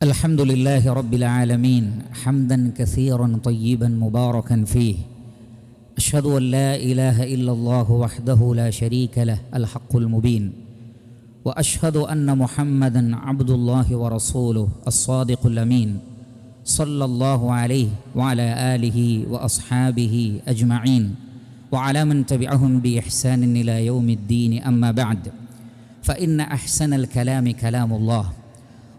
الحمد لله رب العالمين حمدا كثيرا طيبا مباركا فيه. أشهد أن لا إله إلا الله وحده لا شريك له الحق المبين، وأشهد أن محمدا عبد الله ورسوله الصادق الأمين، صلى الله عليه وعلى آله وأصحابه أجمعين وعلى من تبعهم بإحسان إلى يوم الدين. أما بعد، فإن أحسن الكلام كلام الله،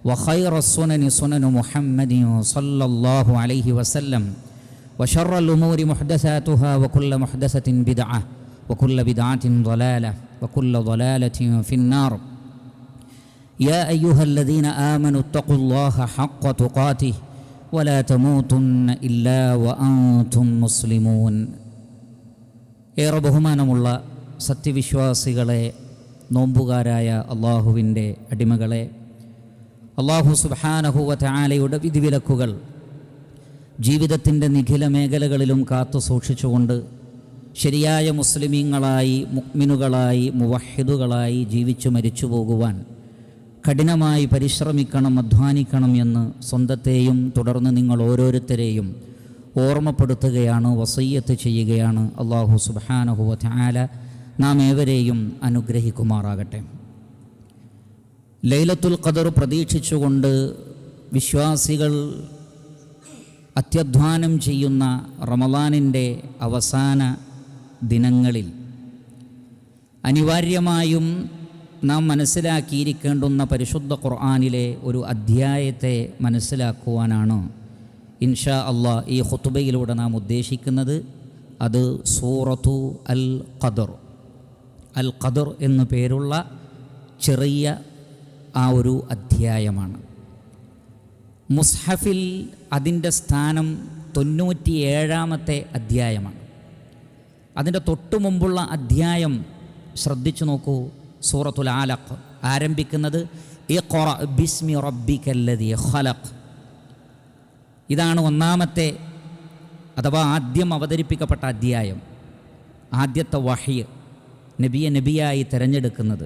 وخير السنن سنن محمد صلى الله عليه وسلم، وشر الأمور محدثاتها، وكل محدثة بدعة، وكل بدعة ضلالة، وكل ضلالة في النار. يا أيها الذين آمنوا اتقوا الله حق تقاته ولا تموتن إلا وأنتم مسلمون. ഏറെ ബഹുമാനമുള്ള സത്യവിശ്വാസികളെ, നോമ്പുകാരായ അള്ളാഹുവിൻ്റെ അടിമകളെ, അള്ളാഹു സുബ്ഹാനഹു വ തആലയുടെ വിധിവിലക്കുകൾ ജീവിതത്തിൻ്റെ നിഖില മേഖലകളിലും കാത്തു സൂക്ഷിച്ചുകൊണ്ട് ശരിയായ മുസ്ലിമീങ്ങളായി, മുഅ്മിനുകളായി, മുവഹ്ഹിദുകളായി ജീവിച്ചു മരിച്ചു പോകുവാൻ കഠിനമായി പരിശ്രമിക്കണം, അധ്വാനിക്കണം എന്ന് സ്വന്തത്തെയും തുടർന്ന് നിങ്ങൾ ഓരോരുത്തരെയും ഓർമ്മപ്പെടുത്തുകയാണ്, വസിയ്യത്ത് ചെയ്യുകയാണ്. അള്ളാഹു സുബ്ഹാനഹു വ തആല നാം ഏവരെയും അനുഗ്രഹിക്കുമാറാകട്ടെ. ലൈലത്തുൽ ഖദർ പ്രതീക്ഷിച്ചുകൊണ്ട് വിശ്വാസികൾ അത്യധ്വാനം ചെയ്യുന്ന റമളാനിൻ്റെ അവസാന ദിനങ്ങളിൽ അനിവാര്യമായും നാം മനസ്സിലാക്കിയിരിക്കേണ്ടുന്ന പരിശുദ്ധ ഖുർആനിലെ ഒരു അധ്യായത്തെ മനസ്സിലാക്കുവാനാണ് ഇൻഷാ അള്ളാഹ് ഈ ഖുതുബയിലൂടെ നാം ഉദ്ദേശിക്കുന്നത്. അത് സൂറത്തു അൽ ഖദർ. അൽ ഖദർ എന്നു പേരുള്ള ചെറിയ ആ ഒരു അധ്യായമാണ്. മുസ്ഹഫിൽ അതിൻ്റെ സ്ഥാനം 97-ാമത്തെ അധ്യായമാണ്. അതിൻ്റെ തൊട്ടു മുമ്പുള്ള അധ്യായം ശ്രദ്ധിച്ചു നോക്കൂ. സൂറത്തുൽ ആലഖ് ആരംഭിക്കുന്നത് ഇഖ്റ ബിസ്മി റബ്ബിക്കല്ലദീ ഖലഖ്. ഇതാണ് ഒന്നാമത്തെ അഥവാ ആദ്യം അവതരിപ്പിക്കപ്പെട്ട അധ്യായം. ആദ്യത്തെ വഹ്യ്, നബിയായി തിരഞ്ഞെടുക്കുന്നത്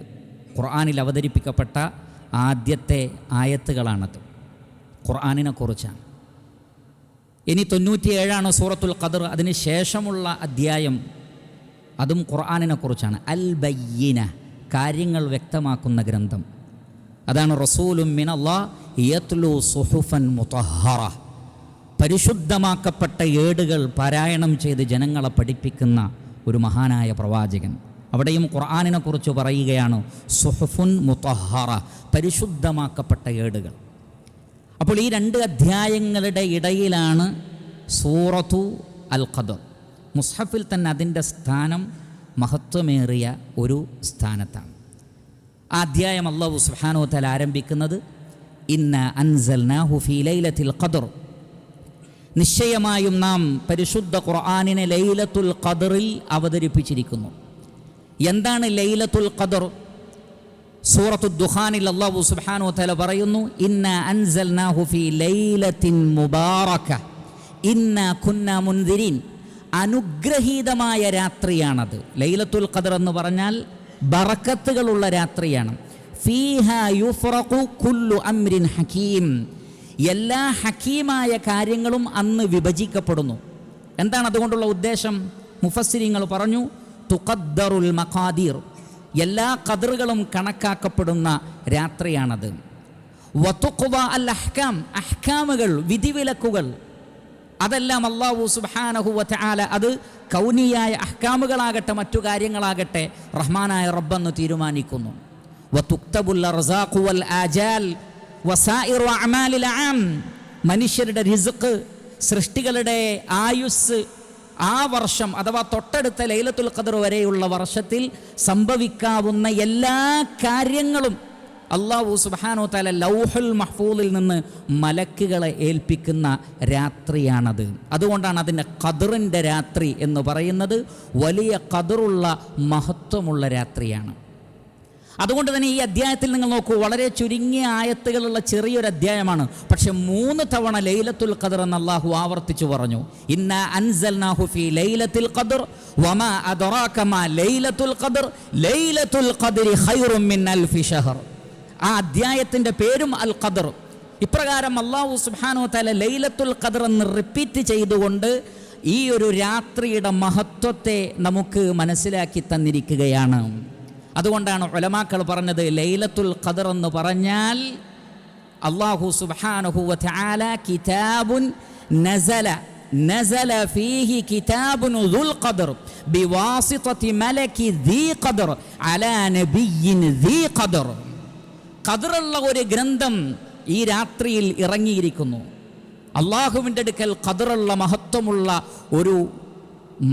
ഖുർആനിൽ അവതരിപ്പിക്കപ്പെട്ട ആദ്യത്തെ ആയത്തുകളാണത്. ഖുർആനിനെ കുറിച്ചാണ്. ഇനി 97-ാണ് സൂറത്തുൽ ഖദർ. അതിന് ശേഷമുള്ള അധ്യായം അതും ഖുർആനിനെ കുറിച്ചാണ്. അൽ ബയ്യിന, കാര്യങ്ങൾ വ്യക്തമാക്കുന്ന ഗ്രന്ഥം. അതാണ് റസൂലും മിനല്ലാഹ് യത്ലു സുഹുഫൻ മുതഹ്ഹറ, പരിശുദ്ധമാക്കപ്പെട്ട ഏടുകൾ പാരായണം ചെയ്ത് ജനങ്ങളെ പഠിപ്പിക്കുന്ന ഒരു മഹാനായ പ്രവാചകൻ. അവിടെയും ഖുർആനിനെ കുറിച്ച് പറയുകയാണ്, സുഹുഫുൻ മുതഹ്ഹറ, പരിശുദ്ധമാക്കപ്പെട്ട ഏടുകൾ. അപ്പോൾ ഈ രണ്ട് അധ്യായങ്ങളുടെ ഇടയിലാണ് സൂറത്തു അൽ ഖദർ. മുസ്ഹഫിൽ തന്നെ അതിൻ്റെ സ്ഥാനം മഹത്വമേറിയ ഒരു സ്ഥാനത്താണ്. ആ അധ്യായം അല്ലാഹു സുബ്ഹാനഹു വ തആല ആരംഭിക്കുന്നത് ഇന്നാ അൻസൽനാഹു ഫീ ലൈലത്തിൽ ഖദർ, നിശ്ചയമായും നാം പരിശുദ്ധ ഖുർആനിനെ ലൈലത്തുൽ ഖദറിൽ അവതരിപ്പിച്ചിരിക്കുന്നു. എന്താണ് ലൈലത്തുൽ ഖദർ? സൂറത്തുൽ ദുഖാനിൽ അല്ലാഹു സുബ്ഹാനഹു വ തആല പറയുന്നു, ഇന്നാ അൻസൽനാഹു ഫീ ലൈലത്തിൻ മുബാറക ഇന്നാ കുന്നാ മുൻദിരീൻ. അനുഗ്രഹീതമായ രാത്രിയാണത്. ലൈലത്തുൽ ഖദർ എന്ന് പറഞ്ഞാൽ ബറക്കത്തുകളുള്ള രാത്രിയാണ്. ഫീഹാ യുഫ്റഖു കുല്ലു അംരിൻ ഹകീം, എല്ലാ ഹക്കീമായ കാര്യങ്ങളും അന്ന് വിഭജിക്കപ്പെടുന്നു. എന്താണ് അതുകൊണ്ടുള്ള ഉദ്ദേശം? മുഫസ്സിരിങ്ങൾ പറഞ്ഞു, തുഖദ്ദറുൽ മഖാദീർ, എല്ലാ ഖദറുകളും കണക്കാക്കപ്പെടുന്ന രാത്രിയാണത്. വതുഖ്വ അൽ അഹ്കാം, അഹ്കാമുകൾ, വിധിവിലക്കുകൾ, അതെല്ലാം അല്ലാഹു സുബ്ഹാനഹു വ തആല അത് കൗനിയായ അഹ്കാമുകളാകട്ടെ മറ്റു കാര്യങ്ങളാകട്ടെ റഹ്മാനായ റബ്ബെന്ന് തീരുമാനിക്കുന്നു. വതുക്തബുൽ അർസാഖു വൽ ആജാൽ വസായിറു അഅമാലിൽ ആം, മനുഷ്യരുടെ റിസ്ഖ്, സൃഷ്ടികളുടെ ആയുസ്, ആ വർഷം അഥവാ തൊട്ടടുത്ത ലൈലത്തുൽ ഖദർ വരെയുള്ള വർഷത്തിൽ സംഭവിക്കാവുന്ന എല്ലാ കാര്യങ്ങളും അല്ലാഹു സുബ്ഹാനഹു വ തആല ലൗഹുൽ മഹ്ഫൂദിൽ നിന്ന് മലക്കുകളെ ഏൽപ്പിക്കുന്ന രാത്രിയാണത്. അതുകൊണ്ടാണ് അതിൻ്റെ ഖദറിൻ്റെ രാത്രി എന്ന് പറയുന്നത്. വലിയ ഖദറുള്ള മഹത്വമുള്ള രാത്രിയാണ്. അതുകൊണ്ട് തന്നെ ഈ അധ്യായത്തിൽ നിങ്ങൾ നോക്കൂ, വളരെ ചുരുങ്ങിയ ആയത്തുകളുള്ള ചെറിയൊരു അധ്യായമാണ്. പക്ഷെ 3 തവണ ലൈലത്തുൽ ഖദർ എന്ന് അല്ലാഹു ആവർത്തിച്ചു പറഞ്ഞു. ഇന്നാ അൻസൽനാഹു ഫീ ലൈലത്തിൽ ഖദർ വമാ അദ്റാക മാ ലൈലത്തുൽ ഖദർ ലൈലത്തുൽ ഖദ്രി ഖൈറും മിൻ അൽഫി ശഹർ. ആ അധ്യായത്തിൻ്റെ പേരും അൽ ഖദർ. ഇപ്രകാരം അല്ലാഹു സുബ്ഹാനഹു വ തആല ലൈലത്തുൽ ഖദ്ർ എന്ന് റിപ്പീറ്റ് ചെയ്തുകൊണ്ട് ഈ ഒരു രാത്രിയുടെ മഹത്വത്തെ നമുക്ക് മനസ്സിലാക്കി തന്നിരിക്കുകയാണ്. അതുകൊണ്ടാണ് ഉലമാക്കൾ പറഞ്ഞത് ലൈലത്തുൽ ഖദ്ർ എന്ന് പറഞ്ഞാൽ അല്ലാഹു സുബ്ഹാനഹു വ തആല കിതാബുൻ നസല ഫീഹി കിതാബുൻ ദുൽ ഖദ്ർ ബിവാസിതതി മലകി ദീ ഖദ്ർ അലാ നബിയ്യിൻ ദീ ഖദ്ർ. ഖദ്റുള്ള ഒരു ഗ്രന്ഥം ഈ രാത്രിയിൽ ഇറങ്ങിയിരിക്കുന്നു. അള്ളാഹുവിൻ്റെ അടുക്കൽ ഖദ്റുള്ള മഹത്വമുള്ള ഒരു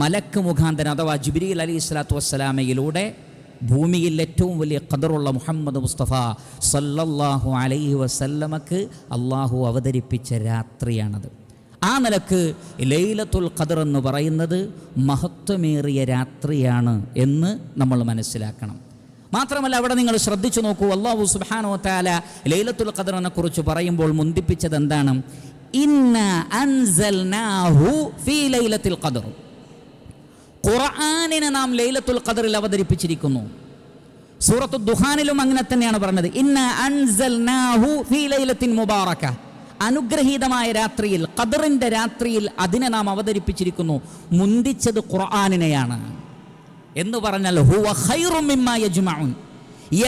മലക്ക് മുഖാന്തരം അഥവാ ജിബ്രീൽ അലൈഹി സ്വലാത്തു വസ്സലാമയിലൂടെ ഭൂമിയിൽ ഏറ്റവും വലിയ ഖദ്റുള്ള മുഹമ്മദ് മുസ്തഫ സല്ലല്ലാഹു അലൈഹി വസല്ലമക്ക് അള്ളാഹു അവതരിപ്പിച്ച രാത്രിയാണത്. ആ നിലക്ക് ലൈലത്തുൽ ഖദ്ർ എന്ന് പറയുന്നത് മഹത്വമേറിയ രാത്രിയാണ് എന്ന് നമ്മൾ മനസ്സിലാക്കണം. മാത്രമല്ല അവിടെ നിങ്ങൾ ശ്രദ്ധിച്ചു നോക്കൂ, അല്ലാഹു സുബ്ഹാനഹു വ തആല ലൈലത്തുൽ ഖദ്റിനെ കുറിച്ച് പറയുമ്പോൾ മുന്തിപ്പിച്ചത് എന്താണ്? ഇന്നാ അൻസൽനാഹു ഫീ ലൈലത്തുൽ ഖദ്ർ. ഖുർആനിനെ നാം ലൈലത്തുൽ ഖദ്റിൽ അവതരിപ്പിച്ചിരിക്കുന്നു. സൂറത്തു ദുഹാനിലും അങ്ങനെ തന്നെയാണ് പറഞ്ഞത്, ഇന്നാ അൻസൽനാഹു ഫീ ലൈലത്തിൻ മുബാറക. അനുഗ്രഹീതമായ രാത്രിയിൽ, ഖദ്റിൻ്റെ രാത്രിയിൽ അതിനെ നാം അവതരിപ്പിച്ചിരിക്കുന്നു. മുന്തിച്ചത് ഖുർആനിനെയാണ് എന്ന് പറഞ്ഞാൽ ഹുവ ഖൈറും മിമ്മാ യജ്മഉൻ,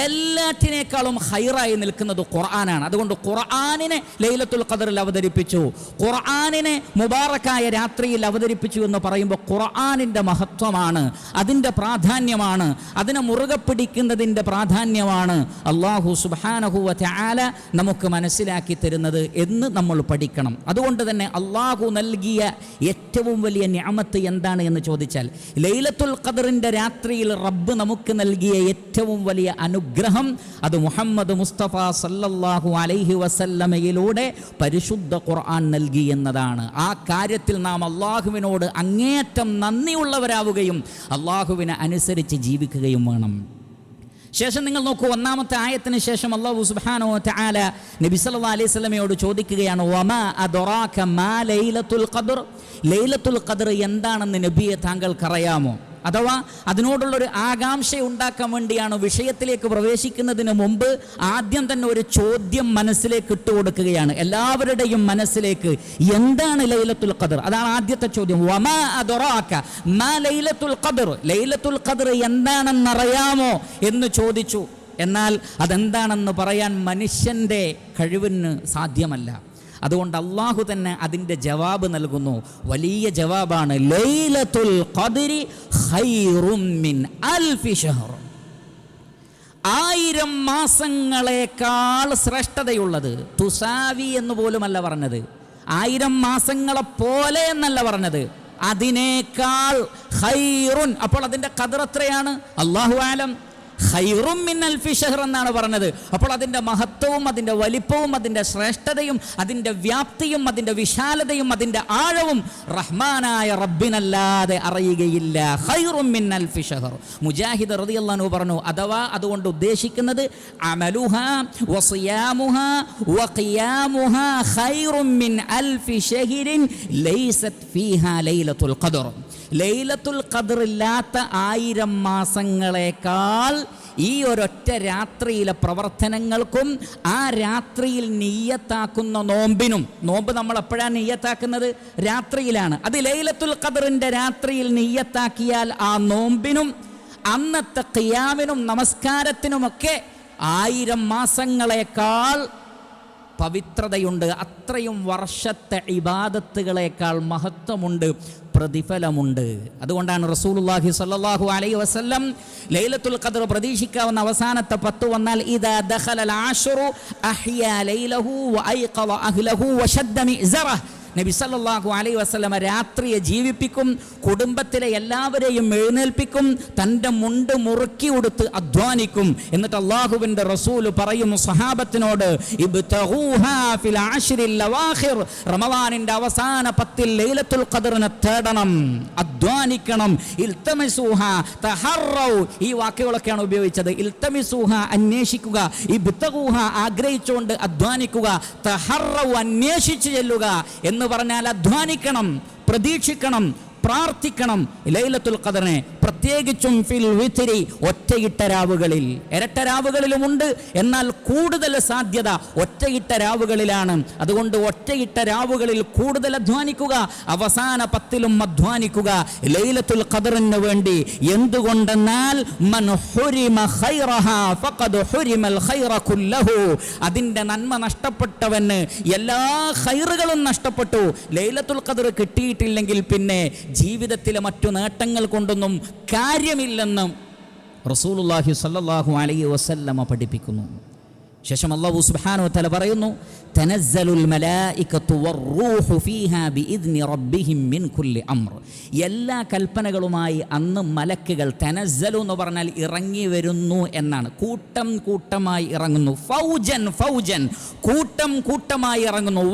എല്ലാറ്റിനേക്കാളും ഖൈറായി നിൽക്കുന്നത് ഖുർആനാണ്. അതുകൊണ്ട് ഖുർആനിനെ ലൈലത്തുൽ ഖദ്റിൽ അവതരിപ്പിച്ചു, ഖുർആനിനെ മുബാറക്കായ രാത്രിയിൽ അവതരിപ്പിച്ചു എന്ന് പറയുമ്പോൾ ഖുർആനിൻ്റെ മഹത്വമാണ്, അതിൻ്റെ പ്രാധാന്യമാണ്, അതിനെ മുറുകെ പിടിക്കുന്നതിൻ്റെ പ്രാധാന്യമാണ് അല്ലാഹു സുബ്ഹാനഹു വ തആല നമുക്ക് മനസ്സിലാക്കി തരുന്നത് എന്ന് നമ്മൾ പഠിക്കണം. അതുകൊണ്ട് തന്നെ അല്ലാഹു നൽകിയ ഏറ്റവും വലിയ നിഅമത്ത് എന്താണ് എന്ന് ചോദിച്ചാൽ ലൈലത്തുൽ ഖദ്റിൻ്റെ രാത്രിയിൽ റബ്ബ് നമുക്ക് നൽകിയ ഏറ്റവും വലിയ അനുഗ്രഹം അത് മുഹമ്മദ് മുസ്തഫ സല്ലല്ലാഹു അലൈഹി വസല്ലമയിലൂടെ പരിശുദ്ധ ഖുർആൻ നൽകി എന്നതാണ്. ആ കാര്യത്തിൽ നാം അള്ളാഹുവിനോട് അങ്ങേയറ്റം നന്ദിയുള്ളവരാവുകയും അള്ളാഹുവിനെ അനുസരിച്ച് ജീവിക്കുകയും വേണം. ശേഷം നിങ്ങൾ നോക്കൂ, ഒന്നാമത്തെ ആയത്തിന് ശേഷം അല്ലാഹു സുബ്ഹാനഹു വ തആല നബി സല്ലല്ലാഹു അലൈഹി വസല്ലമയോട് ചോദിക്കുകയാണ്, വമാ അദ്റാക മാ ലൈലത്തുൽ ഖദ്ർ. ലൈലത്തുൽ ഖദ്ർ എന്താണെന്ന് നബിയെ താങ്കൾക്കറിയാമോ? അഥവാ അതിനോടുള്ളൊരു ആകാംക്ഷ ഉണ്ടാക്കാൻ വേണ്ടിയാണ് വിഷയത്തിലേക്ക് പ്രവേശിക്കുന്നതിന് മുമ്പ് ആദ്യം തന്നെ ഒരു ചോദ്യം മനസ്സിലേക്ക് ഇട്ടുകൊടുക്കുകയാണ്, എല്ലാവരുടെയും മനസ്സിലേക്ക്. എന്താണ് ലൈലത്തുൽ ഖദ്ർ? അതാണ് ആദ്യത്തെ ചോദ്യം. വമാ അദ്റാക മാ ലൈലത്തുൽ ഖദ്ർ. ലൈലത്തുൽ ഖദ്ർ എന്താണെന്നറിയാമോ എന്ന് ചോദിച്ചു. എന്നാൽ അതെന്താണെന്ന് പറയാൻ മനുഷ്യൻ്റെ കഴിവിന് സാധ്യമല്ല. അതുകൊണ്ട് അള്ളാഹു തന്നെ അതിൻ്റെ ജവാബ് നൽകുന്നു. വലിയ ജവാബാണ്. ലൈലത്തുൽ ഖദ്രി ഖൈറും മിൻ അൽഫി ഷഹർ. 1000 മാസങ്ങളെക്കാൾ ശ്രേഷ്ഠതയുള്ളത്. തുസാവി എന്ന് പോലുമല്ല പറഞ്ഞത്, 1000 മാസങ്ങളെ പോലെ എന്നല്ല പറഞ്ഞത്, അതിനേക്കാൾ ഖൈറുൻ. അപ്പോൾ അതിൻ്റെ ഖദ്ർ എത്രയാണ്? അല്ലാഹു ആലം. ഖൈറും മിൻ അൽഫി ഷഹർ എന്നാണ് പറഞ്ഞത്. അപ്പോൾ അതിൻ്റെ മഹത്വവും അതിൻ്റെ വലിപ്പവും അതിൻ്റെ ശ്രേഷ്ഠതയും അതിൻ്റെ വ്യാപ്തിയും അതിൻ്റെ വിശാലതയും അതിൻ്റെ ആഴവും റഹ്മാനായ റബ്ബിനല്ലാതെ അറിയുകയില്ല. ഖൈറും മിൻ അൽഫി ഷഹർ. മുജാഹിദ് റളിയല്ലാഹു അൻഹു പറഞ്ഞു, അഥവാ അതുകൊണ്ട് ഉദ്ദേശിക്കുന്നത് അമലുഹാ വസിയാമുഹാ വഖിയാമുഹാ ഖൈറും മിൻ അൽഫി ഷഹ്റിൻ ലൈസത് ഫീഹാ ലൈലത്തുൽ ഖദ്ർ. ലൈലത്തുൽ ഖദ്ർ ഇല്ലാത്ത 1000 മാസങ്ങളെക്കാൾ ഈ ഒരൊറ്റ രാത്രിയിലെ പ്രവർത്തനങ്ങൾക്കും ആ രാത്രിയിൽ നിയ്യത്താക്കുന്ന നോമ്പിനും. നോമ്പ് നമ്മൾ എപ്പോഴാണ് നിയ്യത്താക്കുന്നത്? രാത്രിയിലാണ്. അത് ലൈലത്തുൽ ഖദ്റിൻ്റെ രാത്രിയിൽ നിയ്യത്താക്കിയാൽ ആ നോമ്പിനും അന്നത്തെ ഖിയാമിനും നമസ്കാരത്തിനുമൊക്കെ 1000 മാസങ്ങളെക്കാൾ പവിത്രതയുണ്ട്. അത്രയും വർഷത്തെ ഇബാദത്തുകളെക്കാൾ മഹത്വമുണ്ട്, പ്രതിഫലമുണ്ട്. അതുകൊണ്ടാണ് റസൂലുള്ളാഹി സ്വല്ലല്ലാഹു അലൈഹി വസല്ലം ലൈലത്തുൽ ഖദ്ർ പ്രതീക്ഷിക്കാവുന്ന അവസാനത്തെ 10 വന്നാൽ ഇദാ ദഖലൽ ആശ്റു അഹ്യാ ലൈലഹു വഅയ്ഖള അഹ്ലഹു വശദ്ദ മിഅ്സറഹ്. നബി സല്ലല്ലാഹു അലൈഹി വസല്ലമ രാത്രിയെ ജീവിപ്പിക്കും, കുടുംബത്തിലെ എല്ലാവരെയും എഴുന്നേൽപ്പിക്കും, തൻ്റെ മുണ്ട് മുറുക്കി ഉടുത്ത് അധ്വാനിക്കും. എന്നിട്ട് അള്ളാഹുവിൻ്റെ റസൂല് പറയും സ്വഹാബത്തിനോട്, ഇബ്തഗൂഹാ ഫിൽ അശ്രിൽ ലവാഖിർ. റമളാനിൻ്റെ അവസാന 10 ലൈലത്തുൽ ഖദ്റിനെ തേടണം, അധ്വാനിക്കണം. ഇൽതമിസൂഹാ തഹറൗ. ഈ വാക്കുകളൊക്കെയാണ് ഉപയോഗിച്ചത്. ഇൽതമിസൂഹാ അന്വേഷിക്കുക, ഇബ്തഗൂഹാ ആഗ്രഹിച്ചുകൊണ്ട് അധ്വാനിക്കുക, തഹറൗ അന്വേഷിച്ചു ചെല്ലുക എന്ന് പറഞ്ഞാൽ അധ്വാനിക്കണം, പ്രതീക്ഷിക്കണം, പ്രാർത്ഥിക്കണം, ലൈലത്തുൽ ഖദ്റിനെ പ്രത്യേകിച്ചും ഫിൽ വിത്രി, ഒറ്റയിട്ട രാവുകളിൽ. ഇരട്ട രാവുകളിലുമുണ്ട്, എന്നാൽ കൂടുതൽ സാധ്യത ഒറ്റയിട്ട രാവുകളിലാണ്. അതുകൊണ്ട് ഒറ്റയിട്ട രാവുകളിൽ കൂടുതൽ അധ്വാനിക്കുക, അവസാന 10ലും അധ്വാനിക്കുക ലൈലത്തുൽ ഖദറിന് വേണ്ടി. എന്തുകൊണ്ടെന്നാൽ മൻ ഹുരിമ ഖൈറഹാ ഫഖദ് ഹുരിമൽ ഖൈറ കുല്ലഹു, അതിൻ്റെ നന്മ നഷ്ടപ്പെട്ടവന് എല്ലാ ഖൈറുകളും നഷ്ടപ്പെട്ടു. ലൈലത്തുൽ ഖദർ കിട്ടിയിട്ടില്ലെങ്കിൽ പിന്നെ ജീവിതത്തിലെ മറ്റു നേട്ടങ്ങൾ കൊണ്ടൊന്നും കാര്യമില്ലെന്ന് റസൂലുള്ളാഹി സ്വല്ലല്ലാഹു അലൈഹി വസല്ലമ പഠിപ്പിക്കുന്നു. ശേഷം അല്ലാഹു സുബ്ഹാനഹു വ തആല പറയുന്നു, തനസ്സലുൽ മലായികത്തു വറൂഹു ഫീഹാ ബിഇദ്നി റബ്ബിഹിം മിൻ കുല്ലി അംർ. എല്ലാ കൽപ്പനകളുമായി അന്ന് മലക്കുകൾ, തനസ്സലു എന്ന് പറഞ്ഞാൽ ഇറങ്ങി വരുന്നു എന്നാണ്, കൂട്ടം കൂട്ടമായി ഇറങ്ങുന്നു. ഫൗജൻ ഫൗജൻ, കൂട്ടം കൂട്ടമായി ഇറങ്ങുന്നു.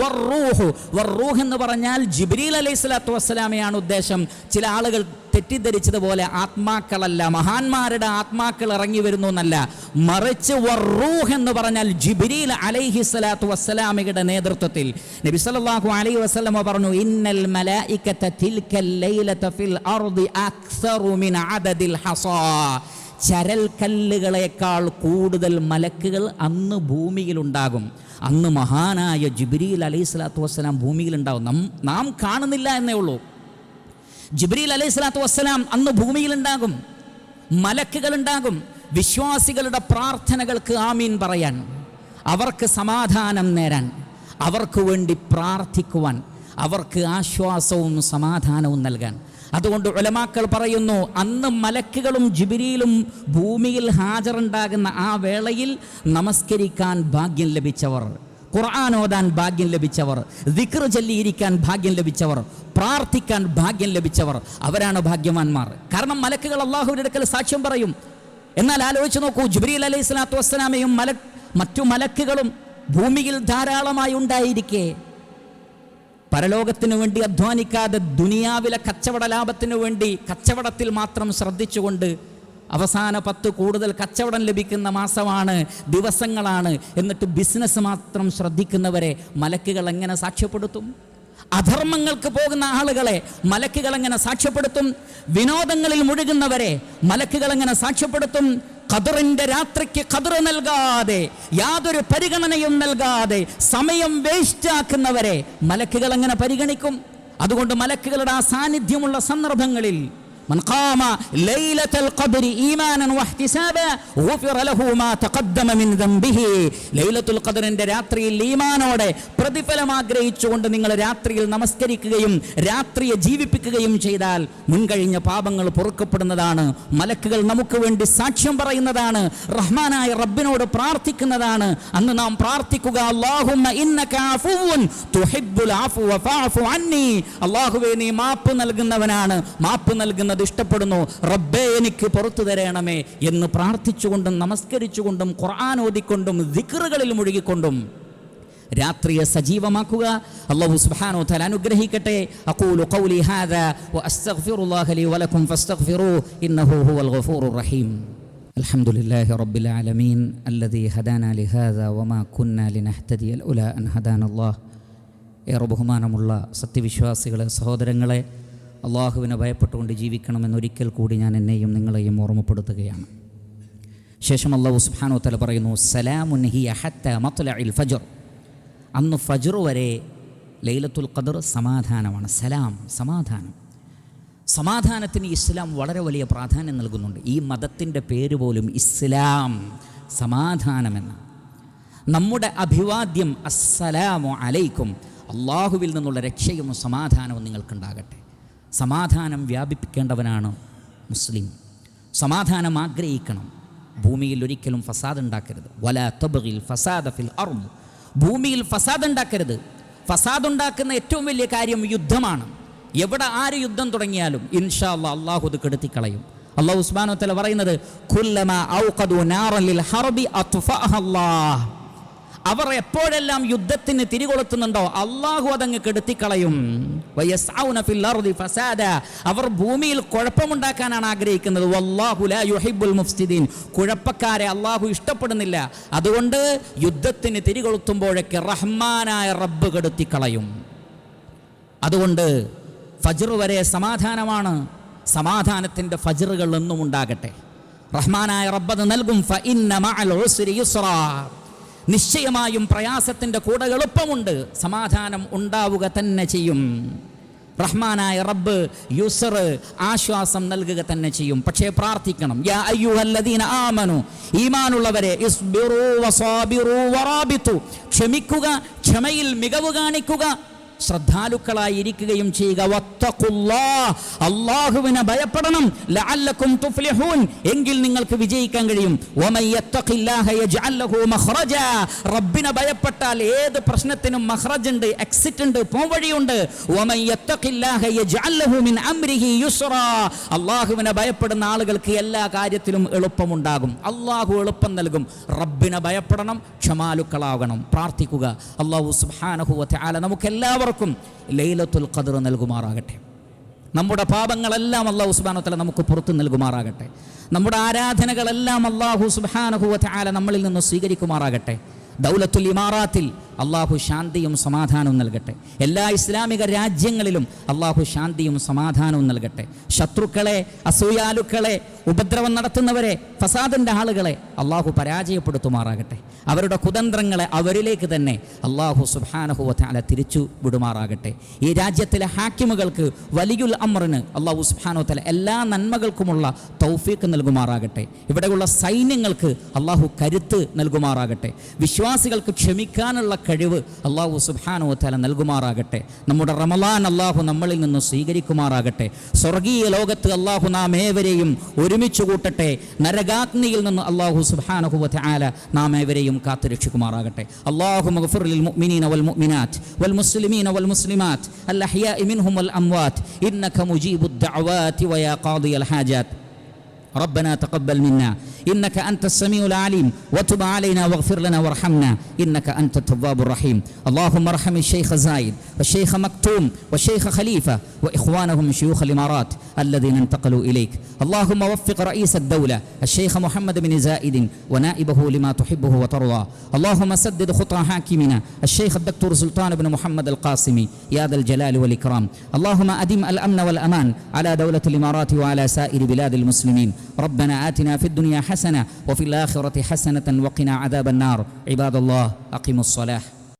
വറൂഹ് എന്ന് പറഞ്ഞാൽ ജിബ്രീൽ അലൈഹിസ്സലാത്തു വസ്സലാമയാണ് ഉദ്ദേശം. ചില ആളുകൾ തെറ്റിദ്ധരിച്ചതുപോലെ ആത്മാക്കളല്ല, മഹാന്മാരുടെ ആത്മാക്കൾ ഇറങ്ങി വരുന്നു എന്നല്ല, മറിച്ച് വറൂഹ് എന്ന് പറഞ്ഞാൽ ജിബ്രീൽ അലൈഹിസ്സലാത്തു വസ്സലാമയുടെ നേതൃത്വത്തിൽ. നബി സല്ലല്ലാഹു അലൈഹി വസല്ലമ പറഞ്ഞു, ഇന്നൽ മലായികത തിൽക്കൽ ലൈലത ഫിൽ അർദി അക്സറു മിൻ അദദിൽ ഹസാ. ചരൽ കല്ലുകളേക്കാൾ കൂടുതൽ മലക്കുകൾ അന്ന് ഭൂമിയിലുണ്ടാകും. അന്ന് മഹാനായ ജിബ്രീൽ അലൈഹിസ്സലാത്തു വസ്സലാം ഭൂമിയിലുണ്ടാകും. നാം കാണുന്നില്ല എന്നേ ഉള്ളൂ. ജിബ്രീൽ അലൈഹിസ്സലാത്തു വസ്സലാം അന്ന് ഭൂമിയിലുണ്ടാകും, മലക്കുകളുണ്ടാകും. വിശ്വാസികളുടെ പ്രാർത്ഥനകൾക്ക് ആമീൻ പറയാൻ, അവർക്ക് സമാധാനം നേരാൻ, അവർക്ക് വേണ്ടി പ്രാർത്ഥിക്കുവാൻ, അവർക്ക് ആശ്വാസവും സമാധാനവും നൽകാൻ. അതുകൊണ്ട് ഉലമാക്കൾ പറയുന്നു, അന്ന് മലക്കുകളും ജിബ്രീലും ഭൂമിയിൽ ഹാജറുണ്ടാകുന്ന ആ വേളയിൽ നമസ്കരിക്കാൻ ഭാഗ്യം ലഭിച്ചവർ, ഖുർആൻ ഓതാൻ ഭാഗ്യം ലഭിച്ചവർ, ദിക്ർ ചൊല്ലിയിരിക്കാൻ ഭാഗ്യം ലഭിച്ചവർ, പ്രാർത്ഥിക്കാൻ ഭാഗ്യം ലഭിച്ചവർ, അവരാണ് ഭാഗ്യവാന്മാർ. കാരണം മലക്കുകൾ അല്ലാഹുവിന്റെ അടുക്കൽ സാക്ഷ്യം പറയും. എന്നാൽ ആലോചിച്ച് നോക്കൂ, ജിബ്രീൽ അലൈഹിസ്സലാത്തു വസ്സലാമയും മറ്റു മലക്കുകളും ഭൂമിയിൽ ധാരാളമായി ഉണ്ടായിരിക്കെ പരലോകത്തിനു വേണ്ടി അധ്വാനിക്കാതെ ദുനിയാവിലെ കച്ചവട ലാഭത്തിനു വേണ്ടി കച്ചവടത്തിൽ മാത്രം ശ്രദ്ധിച്ചുകൊണ്ട് അവസാന 10 കൂടുതൽ കച്ചവടം ലഭിക്കുന്ന മാസമാണ്, ദിവസങ്ങളാണ്, എന്നിട്ട് ബിസിനസ് മാത്രം ശ്രദ്ധിക്കുന്നവരെ മലക്കുകൾ എങ്ങനെ സാക്ഷ്യപ്പെടുത്തും? അധർമ്മങ്ങൾക്ക് പോകുന്ന ആളുകളെ മലക്കുകൾ എങ്ങനെ സാക്ഷ്യപ്പെടുത്തും? വിനോദങ്ങളിൽ മുഴുകുന്നവരെ മലക്കുകൾ എങ്ങനെ സാക്ഷ്യപ്പെടുത്തും? ഖദറിന്റെ രാത്രിക്ക് ഖദർ നൽകാതെ, യാതൊരു പരിഗണനയും നൽകാതെ സമയം വേസ്റ്റാക്കുന്നവരെ മലക്കുകൾ എങ്ങനെ പരിഗണിക്കും? അതുകൊണ്ട് മലക്കുകളുടെ ആ സാന്നിധ്യമുള്ള സന്ദർഭങ്ങളിൽ من قام ليلة القدر إيمانا واحتسابا غفر له ما تقدم من ذنبه. ലൈലത്തുൽ ഖദറിന്റെ രാത്രിയിൽ ഈമാനോടെ പ്രതിഫലം ആഗ്രഹിച്ചുകൊണ്ട് നിങ്ങൾ രാത്രിയിൽ നമസ്കരിക്കുകയും രാത്രിയെ ജീവിപ്പിക്കുകയും ചെയ്താൽ മുൻകഴിഞ്ഞ പാപങ്ങൾ പൊറുക്കപ്പെടുന്നതാണ്. മലക്കുകൾ നമുക്ക് വേണ്ടി സാക്ഷ്യം പറയുന്നതാണ്. റഹ്മാനായ റബ്ബിനോട് പ്രാർത്ഥിക്കുന്നതാണ്. അന്ന് നാം പ്രാർത്ഥിക്കുക, അല്ലാഹുമ്മ ഇന്നക അഫുവ്വുൻ തുഹിബ്ബുൽ അഫ്വ ഫഅഫു അന്നി. അല്ലാഹുവേ, നീ മാപ്പ് നൽകുന്നവനാണ്, മാപ്പ് നൽകുന്ന ഇഷ്ടപ്പെടുന്നു, റബ്ബേ എനിക്ക് പുറത്തു തരണമേ എന്ന് പ്രാർത്ഥിച്ചുകൊണ്ടും നമസ്കരിച്ചുകൊണ്ടും ഖുർആൻ ഓതിക്കൊണ്ടും ദിക്റുകളിൽ മുഴുകിക്കൊണ്ടും രാത്രിയെ സജീവമാക്കുക. അല്ലാഹു സുബ്ഹാനഹു വ തആല അനുഗ്രഹിക്കട്ടെ. അഖൂലു ഖൗലി ഹാദാ വഅസ്തഗ്ഫിറുല്ലാഹ ലി വലക്കും ഫസ്തഗ്ഫിറൂഹു ഇന്നഹു ഹുവൽ ഗഫൂറുർ റഹീം. അൽഹംദുലില്ലാഹി റബ്ബിൽ ആലമീൻ അല്ലദീ ഹദാനാ ലിഹാദാ വമാ കുന്നാ ലിനഹ്തദിയ ലൗലാ അൻ ഹദാനല്ലാഹ്. ഏറെ ബഹുമാനമുള്ള സത്യവിശ്വാസികളെ, സഹോദരങ്ങളെ, അള്ളാഹുവിനെ ഭയപ്പെട്ടുകൊണ്ട് ജീവിക്കണമെന്നൊരിക്കൽ കൂടി ഞാൻ എന്നെയും നിങ്ങളെയും ഓർമ്മപ്പെടുത്തുകയാണ്. ശേഷം അല്ലാഹു സുബ്ഹാനഹു വ തആല പറയുന്നു, സലാമുൻ ഹിയ ഹത്താ മത്ലഇൽ ഫജ്ർ. അന്ന് ഫജ്ർ വരെ ലൈലത്തുൽ ഖദർ സമാധാനമാണ്. സലാം, സമാധാനം. സമാധാനത്തിന് ഇസ്ലാം വളരെ വലിയ പ്രാധാന്യം നൽകുന്നുണ്ട്. ഈ മതത്തിൻ്റെ പേര് പോലും ഇസ്ലാം, സമാധാനമെന്ന്. നമ്മുടെ അഭിവാദ്യം അസ്സലാമു അലൈക്കും, അള്ളാഹുവിൽ നിന്നുള്ള രക്ഷയും സമാധാനവും നിങ്ങൾക്കുണ്ടാകട്ടെ. സമാധാനം വ്യാപിപ്പിക്കേണ്ടവനാണ് മുസ്ലിം. സമാധാനം ആഗ്രഹിക്കണം. ഭൂമിയിൽ ഒരിക്കലും ഫസാദ് ഉണ്ടാക്കരുത്. വലാ തബ്ഗിൽ ഫസാദ ഫിൽ അർദ്. ഭൂമിയിൽ ഫസാദ് ഉണ്ടാക്കരുത്. ഫസാദ് ഉണ്ടാക്കുന്ന ഏറ്റവും വലിയ കാര്യം യുദ്ധമാണ്. എവിടെ ആര് യുദ്ധം തുടങ്ങിയാലും ഇൻഷാ അല്ലാഹ് അല്ലാഹു അത് കെടുത്തിക്കളയും. അല്ലാഹു സുബ്ഹാനഹു വ തആല പറയുന്നത്, കുല്ലമാ ഔഖദു നാറൻ ലിൽ ഹർബി അത്ഫഅഹ അല്ലാഹ്. അവർ എപ്പോഴെല്ലാം യുദ്ധത്തിന് തിരികൊളുത്തുന്നുണ്ടോ അള്ളാഹു അതങ്ങ് കെടുത്തിക്കളയും. വയസ്ഔന ഫിൽ അർദി ഫസാദ. അവർ ഭൂമിയിൽ കുഴപ്പമുണ്ടാക്കാനാണ് ആഗ്രഹിക്കുന്നത്. വല്ലാഹു ലാ യുഹിബ്ബുൽ മുഫ്സിദീൻ. കുഴപ്പക്കാരെ അള്ളാഹു ഇഷ്ടപ്പെടുന്നില്ല. അതുകൊണ്ട് യുദ്ധത്തിന് തിരികൊളുത്തുമ്പോഴൊക്കെ റഹ്മാനായ റബ്ബ് കെടുത്തിക്കളയും. അതുകൊണ്ട് ഫജ്ർ വരെ സമാധാനമാണ്. സമാധാനത്തിൻ്റെ ഫജ്റുകൾ എന്നും ഉണ്ടാകട്ടെ. റഹ്മാനായ റബ്ബ് നൽകും. ഫഇന്ന മഅൽ ഉസ്രി യുസ്റാ, നിശ്ചയമായും പ്രയാസത്തിൻ്റെ കൂടെ എളുപ്പമുണ്ട്. സമാധാനം ഉണ്ടാവുക തന്നെ ചെയ്യും. റഹ്മാനായ റബ്ബ് യുസ്ർ, ആശ്വാസം നൽകുക തന്നെ ചെയ്യും. പക്ഷേ പ്രാർത്ഥിക്കണം. യാ അയ്യുഹല്ലദീന ആമനു, ഈമാനുള്ളവരെ, ഇസ്ബിറൂ വസാബിറൂ വറാബിതു, ക്ഷമിക്കുക, ക്ഷമയിൽ മികവ് കാണിക്കുക, ശ്രദ്ധാലുക്കളായിരിക്കുകയും ചെയ്യുക. വത്തഖുല്ലാഹ്, അല്ലാഹുവിനെ ഭയപ്പെടണം. ലഅല്ലകും തുഫ്ലിഹൂൻ, എങ്കിൽ നിങ്ങൾക്ക് വിജയിക്കാൻ കഴിയും. വമൻ യത്തഖില്ലാഹ യജ്അൽ ലഹു മഖ്റജ, റബ്ബിനെ ഭയപ്പെട്ടാൽ ഏത് പ്രശ്നത്തിനും മഖ്റജ് ഉണ്ട്, എക്സിറ്റ് ഉണ്ട്, പോംവഴിയുണ്ട്. വമൻ യത്തഖില്ലാഹ യജ്അൽ ലഹു മിൻ അംരിഹി യുസ്റാ, അല്ലാഹുവിനെ ഭയപ്പെടുന്ന ആളുകൾക്ക് എല്ലാ കാര്യത്തിലും എളുപ്പമുണ്ടാകും. അല്ലാഹു എളുപ്പം നൽകും. റബ്ബിനെ ഭയപ്പെടണം, ക്ഷമാലുക്കളാകണം, പ്രാർത്ഥിക്കുക. അല്ലാഹു സുബ്ഹാനഹു വ തആല നമുക്കെല്ലാവർക്കും ലൈലത്തുൽ ഖദ്ർ നൽകുമാറാകട്ടെ. നമ്മുടെ പാപങ്ങളെല്ലാം അല്ലാഹു സുബ്ഹാനഹു വ തആല നമുക്ക് പുറത്തു നൽകുമാറാകട്ടെ. നമ്മുടെ ആരാധനകളെല്ലാം അല്ലാഹു സുബ്ഹാനഹു വ തആല നമ്മളിൽ നിന്ന് സ്വീകരിക്കുമാറാകട്ടെ. ദൗലത്തുൽ ഇമാറാത്തിൽ അല്ലാഹു ശാന്തിയും സമാധാനവും നൽകട്ടെ. എല്ലാ ഇസ്ലാമിക രാജ്യങ്ങളിലും അല്ലാഹു ശാന്തിയും സമാധാനവും നൽകട്ടെ. ശത്രുക്കളെ, അസൂയാലുക്കളെ, ഉപദ്രവം നടത്തുന്നവരെ, ഫസാദിൻ്റെ ആളുകളെ അല്ലാഹു പരാജയപ്പെടുത്തുമാറാകട്ടെ. അവരുടെ കുതന്ത്രങ്ങളെ അവരിലേക്ക് തന്നെ അല്ലാഹു സുബ്ഹാനഹു വ തആല തിരിച്ചു വിടുമാറാകട്ടെ. ഈ രാജ്യത്തിലെ ഹാക്കിമുകൾക്ക്, വലിയുൽ അംറിന് അല്ലാഹു സുബ്ഹാനഹു വ തആല എല്ലാ നന്മകൾക്കുമുള്ള തൗഫീഖ് നൽകുമാറാകട്ടെ. ഇവിടെയുള്ള സൈന്യങ്ങൾക്ക് അല്ലാഹു കരുത്ത് നൽകുമാറാകട്ടെ. വിശ്വാസികൾക്ക് ക്ഷമിക്കാനുള്ള കഴിവ് അല്ലാഹു സുബ്ഹാനഹു വ തആല നൽകുമാറാകട്ടെ. നമ്മുടെ റമളാൻ അല്ലാഹു നമ്മളിൽ നിന്ന് സ്വീകരിക്കുമാറാകട്ടെ. സ്വർഗീയ ലോകത്ത് അല്ലാഹു നാം ഏവരെയും ഒരുമിച്ച് കൂട്ടട്ടെ. നരകാഗ്നിയിൽ നിന്ന് അല്ലാഹു സുബ്ഹാനഹു വ തആല നാം ഏവരെയും കാത്തുരക്ഷിക്കുമാറാകട്ടെ. അല്ലാഹുമ്മ ഗ്ഫിർ ലിൽ മുഅ്മിനീന വൽ മുഅ്മിനാത്ത് വൽ മുസ്ലിമീന വൽ മുസ്ലിമാത്ത് അൽ അഹ്യാഇ മിൻഹും വൽ അംവാത്ത് ഇന്നക മുജീബുദ് ദഅവാതി വയാ ഖാദിയൽ ഹാജാത്ത്. ربنا تقبل منا إنك أنت السميع العليم وتب علينا واغفر لنا وارحمنا إنك أنت التواب الرحيم. اللهم ارحم الشيخ زايد والشيخ مكتوم والشيخ خليفة وإخوانهم شيوخ الإمارات الذين انتقلوا إليك. اللهم وفق رئيس الدولة الشيخ محمد بن زايد ونائبه لما تحبه وترضى. اللهم سدد خطى حاكمنا الشيخ الدكتور سلطان بن محمد القاسمي يا ذا الجلال والإكرام. اللهم أدم الأمن والأمان على دولة الإمارات وعلى سائر بلاد المسلمين. ربنا آتنا في الدنيا حسنة وفي الآخرة حسنة وقنا عذاب النار. عباد الله أقيموا الصلاة.